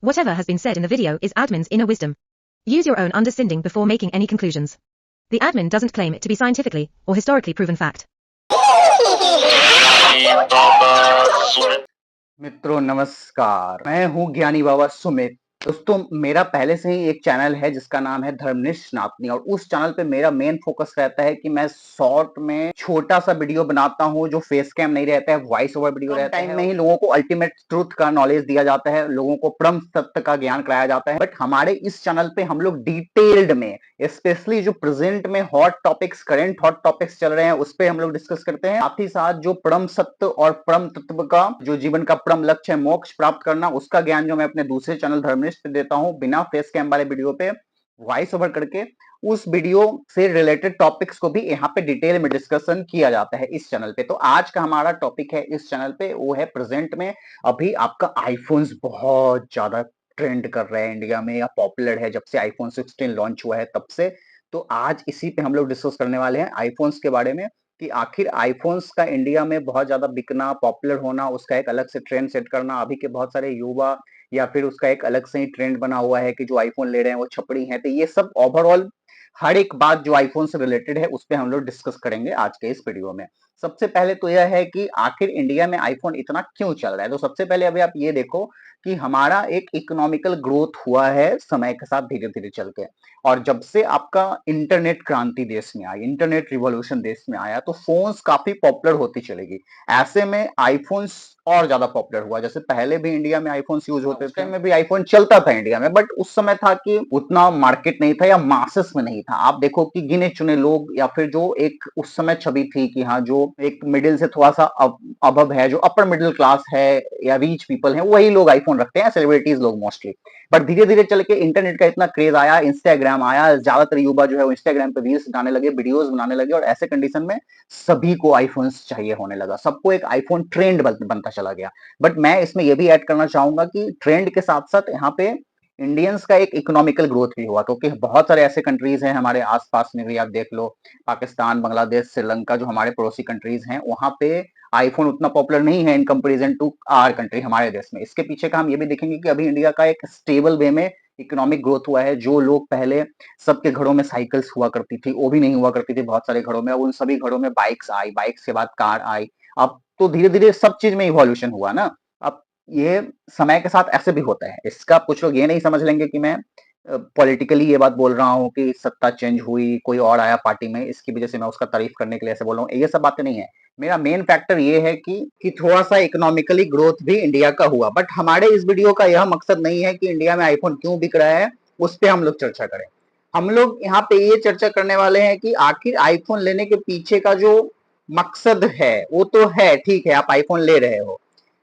Whatever has been said in the video is admin's inner wisdom. Use your own understanding before making any conclusions. The admin doesn't claim it to be scientifically or historically proven fact. मित्रों नमस्कार, मैं हूं ज्ञानी बाबा सुमित। दोस्तों, मेरा पहले से ही एक चैनल है जिसका नाम है धर्मनिष्ठ सनातनी, और उस चैनल पे मेरा मेन फोकस रहता है कि मैं शॉर्ट में छोटा सा वीडियो बनाता हूं जो फेस कैम नहीं रहता है, वॉइस ओवर वीडियो रहता है। टाइम में ही लोगों को अल्टीमेट ट्रूथ का नॉलेज दिया जाता है, लोगों को परम सत्य का ज्ञान कराया जाता है। बट हमारे इस चैनल पे हम लोग डिटेल्ड में, स्पेशली जो प्रेजेंट में hot topics, current hot topics चल रहे हैं, उस पर हम लोग डिस्कस करते हैं। साथ ही साथ जो परम सत्य और परम तत्व का, जो जीवन का परम लक्ष्य है, मोक्ष प्राप्त करना, उसका ज्ञान जो मैं अपने दूसरे चैनल धर्मनिष्ठ पे देता हूं, बिना फेस कैम वाले वीडियो पे वॉइस ओवर करके, उस वीडियो से रिलेटेड टॉपिक्स को भी यहाँ पे डिटेल में डिस्कशन किया जाता है इस चैनल पे। तो आज का हमारा टॉपिक है इस चैनल पे, वो है प्रेजेंट में अभी आपका आईफोन्स बहुत ज्यादा ट्रेंड कर रहे हैं इंडिया में, या पॉपुलर है जब से आईफोन 16 लॉन्च हुआ है तब से। तो आज इसी पे हम लोग डिस्कस करने वाले हैं आईफोन्स के बारे में, कि आखिर आईफोन्स का इंडिया में बहुत ज्यादा बिकना, पॉपुलर होना, उसका एक अलग से ट्रेंड सेट करना, अभी के बहुत सारे युवा, या फिर उसका एक अलग से ही ट्रेंड बना हुआ है कि जो आईफोन ले रहे हैं वो छपड़ी हैं। तो ये सब ओवरऑल हर एक बात जो आईफोन से रिलेटेड है उस पे हम लोग डिस्कस करेंगे आज के इस वीडियो में। सबसे पहले तो यह है कि आखिर इंडिया में आईफोन इतना क्यों चल रहा है। तो सबसे पहले अभी आप ये देखो कि हमारा एक इकोनॉमिकल ग्रोथ हुआ है समय के साथ धीरे धीरे चल के, और जब से आपका इंटरनेट क्रांति देश में आई, इंटरनेट रिवॉल्यूशन देश में आया, तो फोन्स काफी पॉपुलर होती चलेगी। ऐसे में आईफोन्स और ज्यादा पॉपुलर हुआ। जैसे पहले भी इंडिया में आईफोन्स यूज होते थे, में भी आईफोन चलता था इंडिया में, बट उस समय था कि उतना मार्केट नहीं था या मासेस में नहीं था। आप देखो कि गिने चुने लोग, या फिर जो एक उस समय छवि थी कि हाँ, जो एक मिडिल से थोड़ा सा अबव है, जो अपर मिडिल क्लास है या रीच पीपल है, वही लोग आईफोन रखते हैं, सेलिब्रिटीज लोग मोस्टली। बट धीरे धीरे चल के इंटरनेट का इतना क्रेज आया, इंस्टाग्राम आया, ज्यादातर युवा जो है वो इंस्टाग्राम पे रील्स बनाने लगे, वीडियोस बनाने लगे, और ऐसे कंडीशन में सभी को आईफोन्स चाहिए होने लगा, सबको एक आईफोन ट्रेंड बनता चला गया। बट मैं इसमें यह भी ऐड करना चाहूंगा कि ट्रेंड के साथ साथ यहाँ पे इंडियंस का एक इकोनॉमिकल ग्रोथ भी हुआ, क्योंकि बहुत सारे ऐसे कंट्रीज हैं हमारे आसपास में भी, आप देख लो पाकिस्तान, बांग्लादेश, श्रीलंका, जो हमारे पड़ोसी कंट्रीज हैं, वहां पे आईफोन उतना पॉपुलर नहीं है in comparison to our country, हमारे देश में। इसके पीछे का हम ये भी देखेंगे कि अभी इंडिया का एक स्टेबल वे में इकोनॉमिक ग्रोथ हुआ है। जो लोग पहले सबके घरों में साइकिल्स हुआ करती थी, वो भी नहीं हुआ करती थी बहुत सारे घरों में, अब उन सभी घरों में बाइक्स आई, बाइक्स के बाद कार आई। अब तो धीरे धीरे सब चीज में इवोल्यूशन हुआ ना। अब ये समय के साथ ऐसे भी होता है। इसका कुछ लोग ये नहीं समझ लेंगे कि मैं पॉलिटिकली ये बात बोल रहा हूँ कि सत्ता चेंज हुई, कोई और आया पार्टी में, इसकी वजह से मैं उसका तारीफ करने के लिए ऐसे बोल रहा हूँ। ये सब बातें नहीं है। मेरा मेन फैक्टर ये है कि थोड़ा सा इकोनॉमिकली ग्रोथ भी इंडिया का हुआ। बट हमारे इस वीडियो का यह मकसद नहीं है कि इंडिया में आईफोन क्यों बिक रहा है उस पर हम लोग चर्चा करें। हम लोग यहाँ पे ये चर्चा करने वाले हैं कि आखिर आईफोन लेने के पीछे का जो मकसद है, वो तो है ठीक है, आप आईफोन ले रहे हो,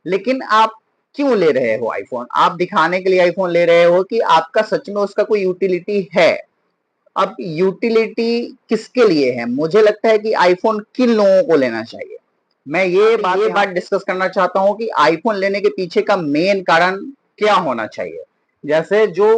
लेकिन आप क्यों ले रहे हो आईफोन? आप दिखाने के लिए आईफोन ले रहे हो कि आपका सच में उसका कोई यूटिलिटी है? अब यूटिलिटी किसके लिए है? मुझे लगता है कि आईफोन किन लोगों को लेना चाहिए। मैं ये बात डिस्कस करना चाहता हूं कि आईफोन लेने के पीछे का मेन कारण क्या होना चाहिए। जैसे जो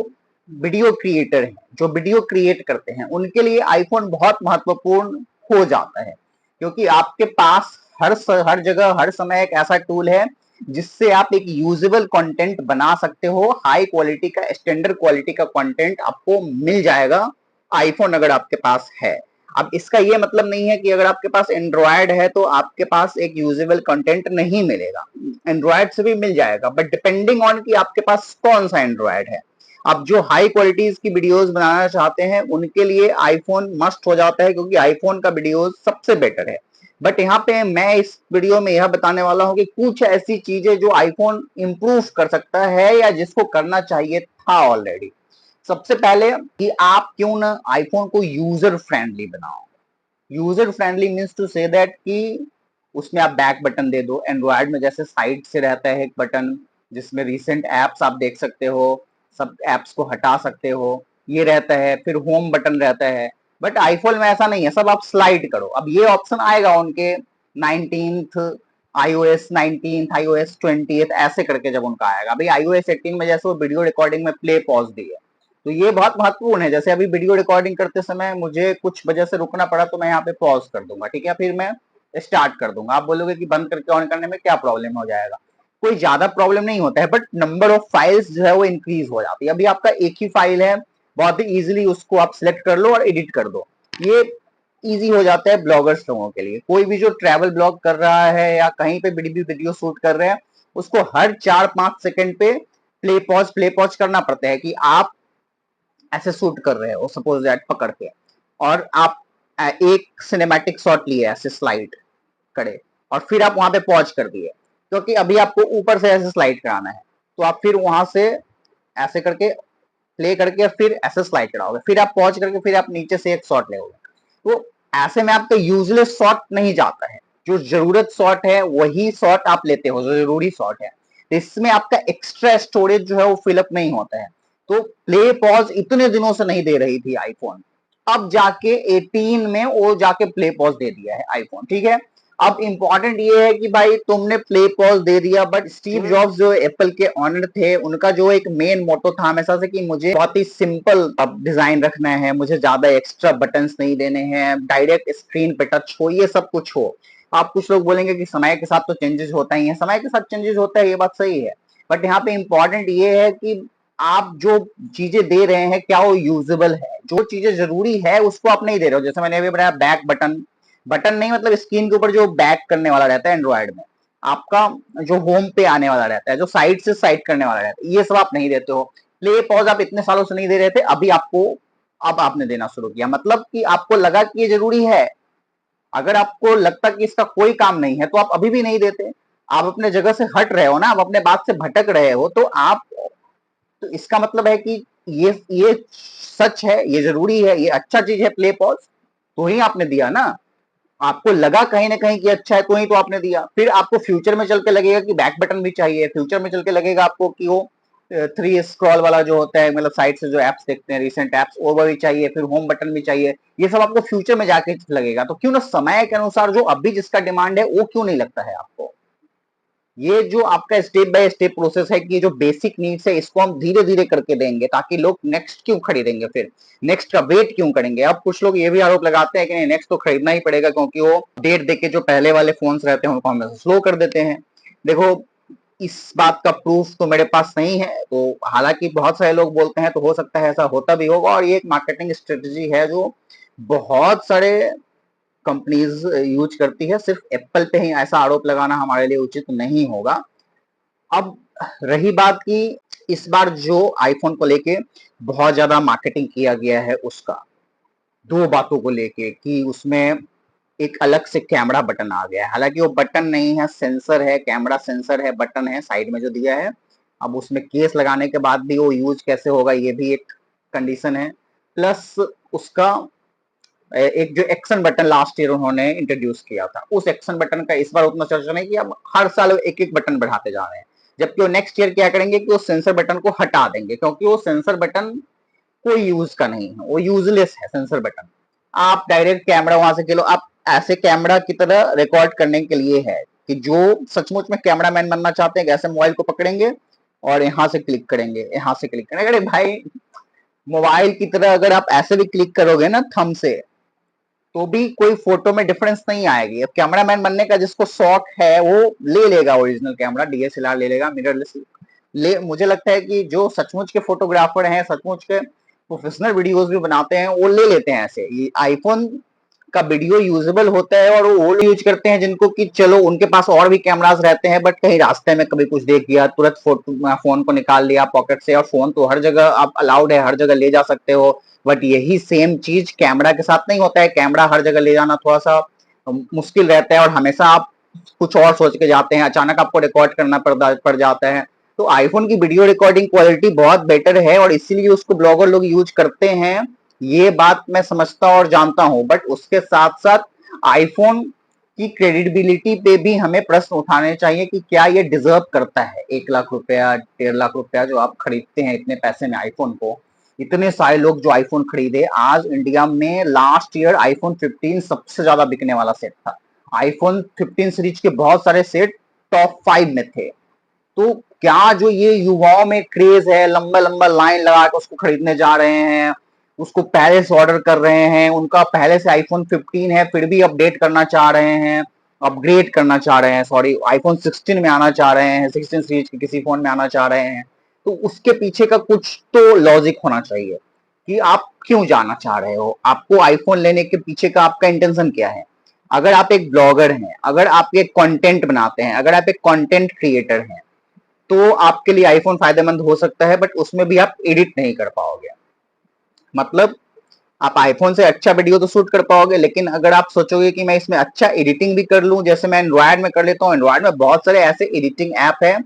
वीडियो क्रिएटर हैं, जो वीडियो क्रिएट करते हैं, उनके लिए आईफोन बहुत महत्वपूर्ण हो जाता है, क्योंकि आपके पास हर जगह हर समय एक ऐसा टूल है जिससे आप एक यूजेबल कंटेंट बना सकते हो। हाई क्वालिटी का, स्टैंडर्ड क्वालिटी का कंटेंट आपको मिल जाएगा आईफोन अगर आपके पास है। अब इसका ये मतलब नहीं है कि अगर आपके पास एंड्रॉयड है तो आपके पास एक यूजेबल कंटेंट नहीं मिलेगा, एंड्रॉयड से भी मिल जाएगा, बट डिपेंडिंग ऑन कि आपके पास कौन सा एंड्रॉयड है। अब जो हाई क्वालिटीज की वीडियोस बनाना चाहते हैं उनके लिए आईफोन मस्ट हो जाता है, क्योंकि आईफोन का वीडियोस सबसे बेटर है। बट यहाँ पे मैं इस वीडियो में यह बताने वाला हूँ कि कुछ ऐसी चीजें जो आईफोन इंप्रूव कर सकता है, या जिसको करना चाहिए था ऑलरेडी। सबसे पहले कि आप क्यों ना आईफोन को यूजर फ्रेंडली बनाओ। User friendly means to say that कि उसमें आप बैक बटन दे दो। एंड्रॉयड में जैसे साइड से रहता है एक बटन जिसमें रिसेंट एप्स आप देख सकते हो, सब एप्स को हटा सकते हो, ये रहता है। फिर होम बटन रहता है। बट आईफोन में ऐसा नहीं है, सब आप स्लाइड करो। अब ये ऑप्शन आएगा उनके 19th iOS 19th, iOS 20th ऐसे करके जब उनका आएगा। अभी iOS 18 में जैसे वो वीडियो रिकॉर्डिंग में प्ले पॉज दी है, तो ये बहुत महत्वपूर्ण है। जैसे अभी वीडियो रिकॉर्डिंग करते समय मुझे कुछ वजह से रुकना पड़ा, तो मैं यहाँ पे पॉज कर दूंगा, ठीक है, फिर मैं स्टार्ट कर दूंगा। आप बोलोगे कि बंद करके ऑन करने में क्या प्रॉब्लम हो जाएगा? कोई ज्यादा प्रॉब्लम नहीं होता है, बट नंबर ऑफ फाइल्स जो है वो इंक्रीज हो जाती है। अभी आपका एक ही फाइल है, बहुत ही इजीली उसको आप सिलेक्ट कर लो और एडिट कर दो। ये इजी हो जाता है ब्लॉगर्स लोगों के लिए। कोई भी जो ट्रैवल ब्लॉग कर रहा है या कहीं पे वीडियो शूट कर रहे हैं, उसको हर 4-5 सेकंड पे प्ले पॉज करना पड़ता है कि आप ऐसे शूट कर रहे हो, सपोज दैट पकड़ के, और आप एक सिनेमैटिक शॉट लिए ऐसे स्लाइड करे और फिर आप वहां पे पॉज कर दिए, क्योंकि अभी आपको ऊपर से ऐसे स्लाइड कराना है, तो आप फिर वहां से ऐसे करके प्ले करके फिर ऐसे स्लाइड कराओगे, फिर आप पॉज करके फिर आप नीचे से एक शॉट लेोगे। तो ऐसे में आपका यूजलेस शॉट नहीं जाता है, जो जरूरत शॉट है वही शॉट आप लेते हो, जो जरूरी शॉट है। तो इसमें आपका एक्स्ट्रा स्टोरेज जो है वो फिलअप नहीं होता है। तो प्ले पॉज इतने दिनों से नहीं दे रही थी आईफोन, अब जाके 18 में वो जाके प्ले पॉज दे दिया है आईफोन, ठीक है। अब इंपॉर्टेंट ये है कि भाई तुमने प्ले पॉज दे दिया, बट स्टीव जॉब्स जो एप्पल के ऑनर थे, उनका जो एक मेन मोटो था हमेशा से कि मुझे बहुत ही सिंपल डिजाइन रखना है, मुझे ज्यादा एक्स्ट्रा बटन्स नहीं देने हैं, डायरेक्ट स्क्रीन पे टच हो, ये सब कुछ हो। आप कुछ लोग बोलेंगे कि समय के साथ तो चेंजेस होता ही है, समय के साथ चेंजेस होता है, ये बात सही है, बट यहाँ पे इंपॉर्टेंट ये है कि आप जो चीजें दे रहे हैं क्या वो यूजेबल है। जो चीजें जरूरी है उसको आप नहीं दे रहे हो। जैसे मैंने अभी बताया बैक बटन, बटन नहीं मतलब स्क्रीन के ऊपर जो बैक करने वाला रहता है एंड्रॉइड में, आपका जो होम पे आने वाला रहता है, जो साइड से साइड करने वाला रहता है, ये सब आप नहीं देते हो। प्ले पॉज आप इतने सालों से नहीं दे रहे थे, अभी आपको अब आपने देना शुरू किया, मतलब कि आपको लगा कि ये जरूरी है। अगर आपको लगता कि इसका कोई काम नहीं है तो आप अभी भी नहीं देते। आप अपने जगह से हट रहे हो ना, आप अपने बात से भटक रहे हो, तो आप, तो इसका मतलब है कि ये सच है, ये जरूरी है, ये अच्छा चीज है प्ले पॉज, तो ही आपने दिया ना। आपको लगा कहीं ना कहीं कि अच्छा है तो ही तो आपने दिया। फिर आपको फ्यूचर में चल के लगेगा कि बैक बटन भी चाहिए, फ्यूचर में चल के लगेगा आपको कि वो 3 स्क्रॉल वाला जो होता है, मतलब साइड से जो एप्स देखते हैं रिसेंट एप्स, वो भी चाहिए, फिर होम बटन भी चाहिए। ये सब आपको फ्यूचर में जाके लगेगा। तो क्यों ना समय के अनुसार जो अभी जिसका डिमांड है वो क्यों नहीं लगता है आपको। ये जो आपका स्टेप बाय स्टेप प्रोसेस है कि जो बेसिक नीड्स है इसको हम धीरे धीरे करके देंगे, ताकि लोग नेक्स्ट क्यों खरीदेंगे, फिर नेक्स्ट का वेट क्यों करेंगे। अब कुछ लोग ये भी आरोप लगाते हैं कि नहीं नेक्स्ट तो खरीदना ही पड़ेगा, क्योंकि वो डेट देके जो पहले वाले फोन्स रहते हैं उनको हम स्लो कर देते हैं। देखो इस बात का प्रूफ तो मेरे पास नहीं है, तो हालांकि बहुत सारे लोग बोलते हैं, तो हो सकता है ऐसा होता भी होगा, और ये एक मार्केटिंग स्ट्रेटजी है जो बहुत सारे कंपनीज यूज करती है। सिर्फ एप्पल पे ही ऐसा आरोप लगाना हमारे लिए उचित नहीं होगा। अब रही बात की इस बार जो आईफोन को लेके बहुत ज्यादा मार्केटिंग किया गया है, उसका दो बातों को लेके कि उसमें एक अलग से कैमरा बटन आ गया है। हालांकि वो बटन नहीं है, सेंसर है, कैमरा सेंसर है, बटन है साइड में जो दिया है। अब उसमें केस लगाने के बाद भी वो यूज कैसे होगा ये भी एक कंडीशन है। प्लस उसका एक जो एक्शन बटन लास्ट ईयर उन्होंने इंट्रोड्यूस किया था, उस एक्शन बटन का इस बार उतना चर्चा नहीं किया। अब हर साल एक एक बटन बढ़ाते जा रहे हैं, जबकि वो नेक्स्ट ईयर क्या करेंगे कि वो सेंसर बटन को हटा देंगे, क्योंकि वो सेंसर बटन कोई यूज का नहीं है, वो यूजलेस है सेंसर बटन। आप डायरेक्ट कैमरा वहां से खेलो, आप ऐसे कैमरा की तरह रिकॉर्ड करने के लिए है कि जो सचमुच में कैमरा मैन बनना चाहते हैं, ऐसे मोबाइल को पकड़ेंगे और यहाँ से क्लिक करेंगे, यहाँ से क्लिक करेंगे। अरे भाई मोबाइल की तरह अगर आप ऐसे भी क्लिक करोगे ना थंब से, तो भी कोई फोटो में डिफरेंस नहीं आएगी। अब कैमरामैन बनने का जिसको शौक है वो ले लेगा ओरिजिनल कैमरा, डीएसएलआर ले लेगा, मिररलेस ले। मुझे लगता है कि जो सचमुच के फोटोग्राफर हैं, सचमुच के प्रोफेशनल वीडियोस भी बनाते हैं, वो ले लेते हैं ऐसे। ये आईफोन का वीडियो यूजेबल होता है और वो यूज करते हैं जिनको कि चलो उनके पास और भी कैमरास रहते हैं, बट कहीं रास्ते में कभी कुछ देख गया, तुरंत फोन को निकाल लिया पॉकेट से। और फोन तो हर जगह आप अलाउड है, हर जगह ले जा सकते हो, बट यही सेम चीज कैमरा के साथ नहीं होता है। कैमरा हर जगह ले जाना थोड़ा सा मुश्किल रहता है, और हमेशा आप कुछ और सोच के जाते हैं, अचानक आपको रिकॉर्ड करना पड़ जाता है। तो आईफोन की वीडियो रिकॉर्डिंग क्वालिटी बहुत बेटर है, और इसीलिए उसको ब्लॉगर लोग यूज करते हैं, ये बात मैं समझता और जानता हूं। बट उसके साथ साथ आईफोन की क्रेडिबिलिटी पे भी हमें प्रश्न उठाने चाहिए कि क्या ये डिजर्व करता है 1 लाख रुपया 1.5 लाख रुपया जो आप खरीदते हैं इतने पैसे में आईफोन को। इतने सारे लोग जो आईफोन खरीदे, आज इंडिया में लास्ट ईयर आईफोन 15 सबसे ज्यादा बिकने वाला सेट था। आईफोन 15 सीरीज के बहुत सारे सेट टॉप 5 में थे। तो क्या जो ये युवाओं में क्रेज है, लंबा लंबा लाइन लगा के उसको खरीदने जा रहे हैं, उसको पहले से ऑर्डर कर रहे हैं, उनका पहले से आईफोन 15 है फिर भी अपडेट करना चाह रहे हैं, अपग्रेड करना चाह रहे हैं, सॉरी आईफोन 16 में आना चाह रहे हैं, 16 सीरीज के किसी फोन में आना चाह रहे हैं, तो उसके पीछे का कुछ तो लॉजिक होना चाहिए कि आप क्यों जाना चाह रहे हो, आपको आईफोन लेने के पीछे का आपका इंटेंशन क्या है। अगर आप एक ब्लॉगर हैं, अगर आप एक कंटेंट बनाते हैं, अगर आप एक कंटेंट क्रिएटर हैं, तो आपके लिए आईफोन फायदेमंद हो सकता है, बट उसमें भी आप एडिट नहीं कर पाओगे। मतलब आप आईफोन से अच्छा वीडियो तो शूट कर पाओगे, लेकिन अगर आप सोचोगे कि मैं इसमें अच्छा एडिटिंग भी कर लूं, जैसे मैं एंड्रॉयड में कर लेता हूँ, एंड्रॉयड में बहुत सारे ऐसे एडिटिंग ऐप है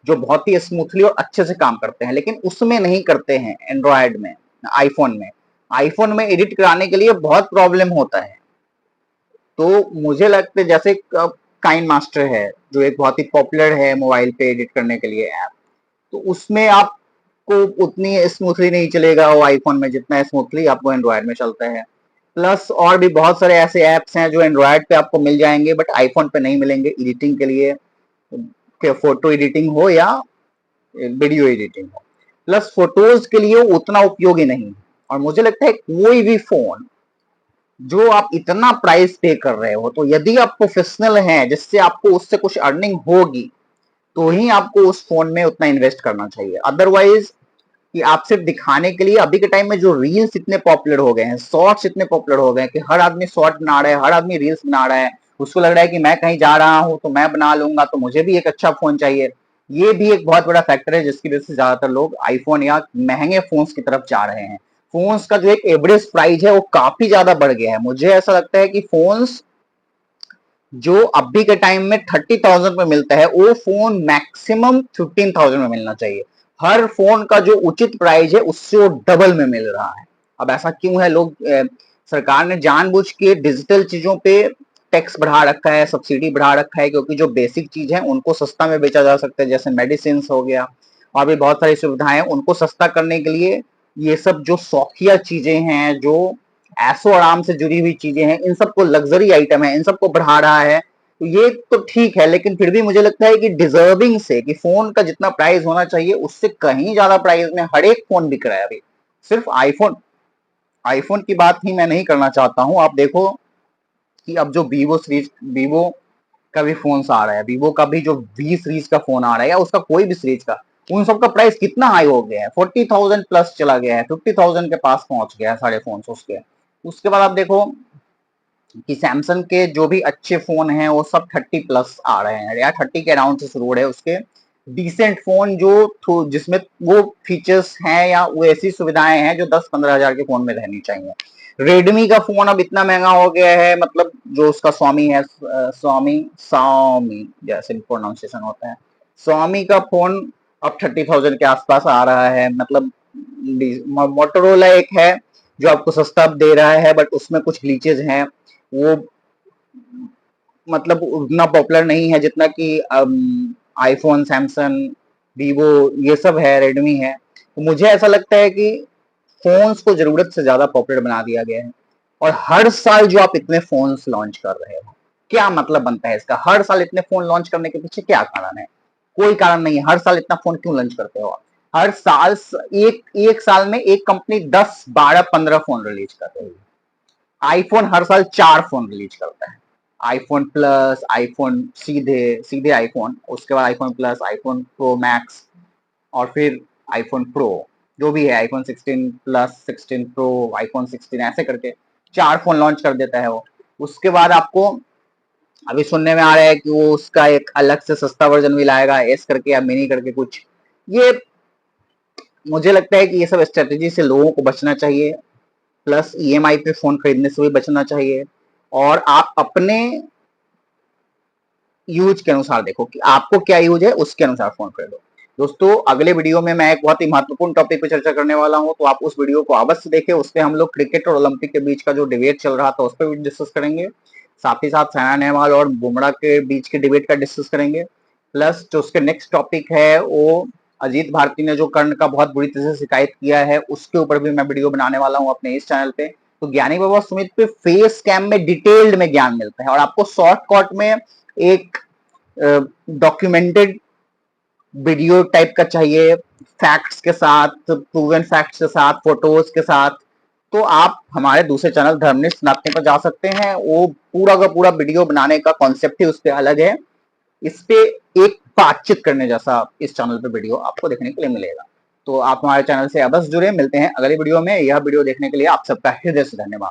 जो बहुत ही स्मूथली और अच्छे से काम करते हैं, लेकिन उसमें नहीं करते हैं एंड्रॉयड में। आईफोन में एडिट कराने के लिए बहुत प्रॉब्लम होता है। तो मुझे लगता है जैसे काइन मास्टर है, जो एक बहुत ही पॉपुलर है मोबाइल पे एडिट करने के लिए ऐप, तो उसमें आपको उतनी स्मूथली नहीं चलेगा वो आईफोन में जितना स्मूथली आपको एंड्रॉयड में चलता है। प्लस और भी बहुत सारे ऐसे ऐप्स हैं जो एंड्रॉयड पे आपको मिल जाएंगे बट आईफोन पे नहीं मिलेंगे एडिटिंग के लिए, फोटो एडिटिंग हो या वीडियो एडिटिंग हो। प्लस फोटोज के लिए उतना उपयोगी नहीं है। और मुझे लगता है कोई भी फोन जो आप इतना प्राइस पे कर रहे हो, तो यदि आप प्रोफेशनल हैं जिससे आपको उससे कुछ अर्निंग होगी, तो ही आपको उस फोन में उतना इन्वेस्ट करना चाहिए। अदरवाइज कि आप सिर्फ दिखाने के लिए, अभी के टाइम में जो रील्स इतने पॉपुलर हो गए हैं, शॉर्ट्स इतने पॉपुलर हो गए हैं कि हर आदमी शॉर्ट बना रहा है, हर आदमी रील्स बना रहा है, उसको लग रहा है कि मैं कहीं जा रहा हूं तो मैं बना लूंगा, तो मुझे भी एक अच्छा फोन चाहिए। ये भी एक बहुत बड़ा फैक्टर है जिसकी वजह से ज्यादातर लोग आईफोन या महंगे फोन्स की तरफ जा रहे हैं। फोन्स का जो एक एवरेज प्राइस है वो काफी ज्यादा बढ़ गया है। मुझे ऐसा लगता है कि फोन्स जो अभी के टाइम में 30,000 में मिलता है, वो फोन मैक्सिमम 15,000 में मिलना चाहिए। हर फोन का जो उचित प्राइस है उससे वो डबल में मिल रहा है। अब ऐसा क्यों है? लोग सरकार ने जानबूझ के डिजिटल चीजों पे टैक्स बढ़ा रखा है, सब्सिडी बढ़ा रखा है, क्योंकि जो बेसिक चीज है उनको सस्ता में बेचा जा सकता है, जैसे मेडिसिन हो गया और भी बहुत सारी सुविधाएं, उनको सस्ता करने के लिए ये सब जो शौकिया चीजें हैं, जो ऐसो आराम से जुड़ी हुई चीजें हैं, इन सबको लग्जरी आइटम है, इन सबको बढ़ा रहा है। तो ये तो ठीक है, लेकिन फिर भी मुझे लगता है कि डिजर्विंग से, कि फोन का जितना प्राइस होना चाहिए उससे कहीं ज्यादा प्राइस में हर एक फोन बिक रहा है अभी। सिर्फ आईफोन आईफोन की बात ही मैं नहीं करना चाहता हूं। आप देखो कि अब जो वीवो का भी फोन आ रहा है, वीवो का भी जो वी सीरीज का फोन आ रहा है या उसका कोई भी सीरीज का, उन सब का प्राइस कितना हाई हो गया है, 40,000 प्लस चला गया है, 50,000 के पास पहुंच गया है सारे फोन उसके। उसके बाद आप देखो कि सैमसंग के जो भी अच्छे फोन हैं वो सब 30 प्लस आ रहे हैं, या 30 के अराउंड से शुरू हो रहे हैं उसके डिसेंट फोन, जो जिसमें वो फीचर्स हैं या वो ऐसी सुविधाएं हैं जो 10-15 हजार के फोन में रहनी चाहिए। रेडमी का फोन अब इतना महंगा हो गया है, मतलब जो उसका स्वामी है, स्वामी जैसे प्रोनाउंसिएशन होता है, स्वामी का फोन अब 30,000 के आसपास आ रहा है। मतलब मोटोरोला एक है जो आपको सस्ता दे रहा है, बट उसमें कुछ ग्लिचेज हैं, वो मतलब उतना पॉपुलर नहीं है जितना कि आईफोन, सैमसंग, वीवो ये सब है, रेडमी है। तो मुझे ऐसा लगता है कि फोन्स को जरूरत से ज्यादा पॉपुलर बना दिया गया है। और हर साल जो आप इतने फोन्स लॉन्च कर रहे हो, क्या मतलब बनता है इसका? हर साल इतने फोन लॉन्च करने के पीछे क्या कारण है? कोई कारण नहीं है। हर साल इतना फोन क्यों लॉन्च करते हो आप? हर साल एक साल में एक कंपनी 10, 12, 15 फोन रिलीज कर रही है। आईफोन हर साल 4 फोन रिलीज करता है। आईफोन प्लस, आईफोन सीधे सीधे आईफोन, उसके बाद iPhone plus, iPhone pro max, और फिर आईफोन प्रो, जो भी है आईफोन 16 प्लस, 16 प्रो, आईफोन 16, ऐसे करके 4 फोन लॉन्च कर देता है वो। उसके बाद आपको अभी सुनने में आ रहा है कि वो उसका एक अलग से सस्ता वर्जन भी लाएगा, एस करके या मिनी करके कुछ। ये मुझे लगता है कि ये सब स्ट्रेटेजी से लोगों को बचना चाहिए। प्लस ईएमआई पे फोन खरीदने से भी बचना चाहिए। और आप अपने यूज के अनुसार देखो कि आपको क्या यूज है, उसके अनुसार फोन खरीदो। दोस्तों, अगले वीडियो में मैं एक बहुत ही महत्वपूर्ण टॉपिक पे चर्चा करने वाला हूं, तो आप उस वीडियो को अवश्य देखें। उसपे हम लोग क्रिकेट और ओलंपिक के बीच का जो डिबेट चल रहा था उस पर भी डिस्कस करेंगे। साथ ही साथ साइना नेहवाल और बुमराह के बीच के डिबेट का डिस्कस करेंगे। प्लस जो उसके नेक्स्ट टॉपिक है वो अजीत भारती ने जो कर्ण का बहुत बुरी तरह से शिकायत किया है, उसके ऊपर भी मैं वीडियो बनाने वाला हूं अपने इस चैनल पे। तो ज्ञानी बाबा सुमित पे फेस स्कैम में डिटेल्ड में ज्ञान मिलता है, और आपको शॉर्टकट में एक डॉक्यूमेंटेड वीडियो टाइप का चाहिए, फैक्ट्स के साथ, प्रूवन फैक्ट्स के साथ, फोटोज के साथ, तो आप हमारे दूसरे चैनल धर्मनिष्ठ नापने पर जा सकते हैं। वो पूरा का पूरा वीडियो बनाने का कॉन्सेप्ट ही उस पे अलग है। इस पे एक बातचीत करने जैसा इस चैनल पे वीडियो आपको देखने के लिए मिलेगा। तो आप हमारे चैनल से अवश्य जुड़े। मिलते हैं अगले वीडियो में। यह वीडियो देखने के लिए आप सबका हृदय से धन्यवाद।